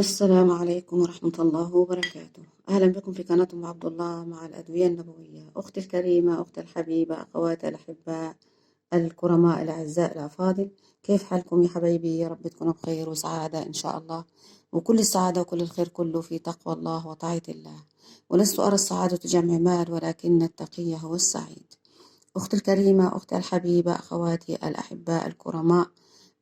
السلام عليكم ورحمة الله وبركاته. أهلا بكم في قناة أم عبد الله مع الأدوية النبوية. أختي الكريمة، أختي الحبيبة، أخواتي الأحباء الكرماء الأعزاء الأفاضل، كيف حالكم يا حبايبي؟ يا رب تكونوا بخير وسعادة إن شاء الله، وكل السعادة وكل الخير كله في تقوى الله وطاعة الله. ولست أرى السعادة جمع مال، ولكن التقي هو السعيد. أختي الكريمة، أختي الحبيبة، أخواتي الأحباء الكرماء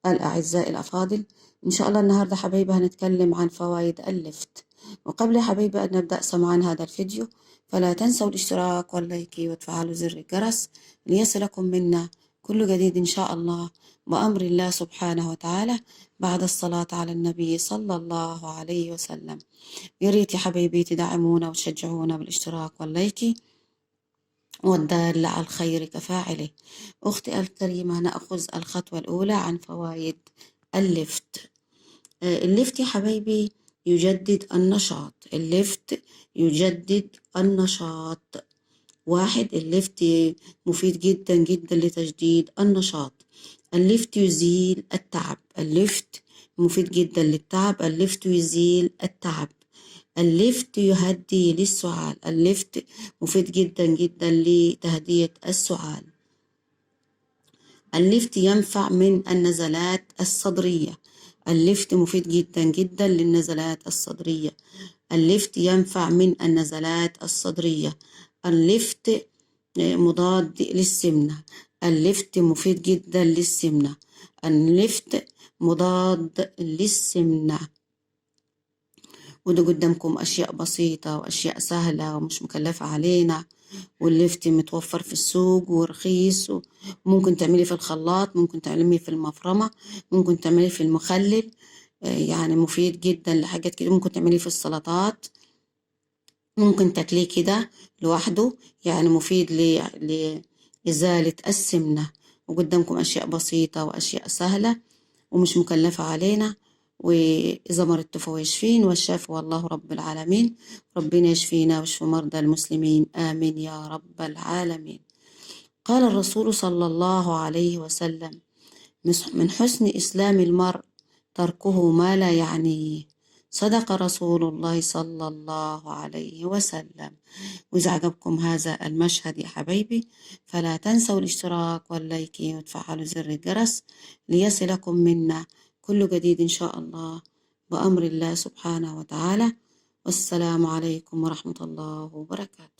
الأعزاء الأفاضل، إن شاء الله النهاردة حبايبي هنتكلم عن فوائد الليفت. وقبل يا حبايبي أن نبدأ سمعان هذا الفيديو، فلا تنسوا الاشتراك واللايك وتفعلوا زر الجرس ليصلكم منا كل جديد إن شاء الله بأمر الله سبحانه وتعالى بعد الصلاة على النبي صلى الله عليه وسلم. يا ريت يا حبايبي تدعمونا وتشجعونا بالاشتراك واللايك، والدال على الخير كفاعله. أختي الكريمة، نأخذ الخطوة الأولى عن فوائد الليفت. الليفت يا حبايبي يجدد النشاط. الليفت يجدد النشاط. واحد، الليفت مفيد جدا جدا لتجديد النشاط. الليفت يزيل التعب. الليفت مفيد جدا للتعب. الليفت يزيل التعب. الليفت يهدي للسعال. الليفت مفيد جدا جدا لتهدية السعال. الليفت ينفع من النزلات الصدرية. الليفت مفيد جدا جدا للنزلات الصدرية. الليفت ينفع من النزلات الصدرية. الليفت مضاد للسمنة. الليفت مفيد جدا للسمنة. الليفت مضاد للسمنة. وده قدامكم أشياء بسيطة وأشياء سهلة ومش مكلفة علينا، والليفت متوفر في السوق ورخيص، وممكن تعملي في الخلاط، ممكن تعملي في المفرمة، ممكن تعملي في المخلل. يعني مفيد جدا لحاجات كده. ممكن تعمليه في السلطات، ممكن تاكليه كده لوحده، يعني مفيد لإزالة السمنة. وقدامكم أشياء بسيطة وأشياء سهلة ومش مكلفة علينا. وإذا مرضت فهو يشفين، والشافي والله رب العالمين. ربنا يشفينا ويشفي مرضى المسلمين، آمين يا رب العالمين. قال الرسول صلى الله عليه وسلم: من حسن إسلام المرء تركه ما لا يعنيه. صدق رسول الله صلى الله عليه وسلم. وإذا عجبكم هذا المشهد يا حبايبي، فلا تنسوا الاشتراك واللايك وتفعلوا زر الجرس ليصلكم منا كل جديد إن شاء الله بأمر الله سبحانه وتعالى. والسلام عليكم ورحمة الله وبركاته.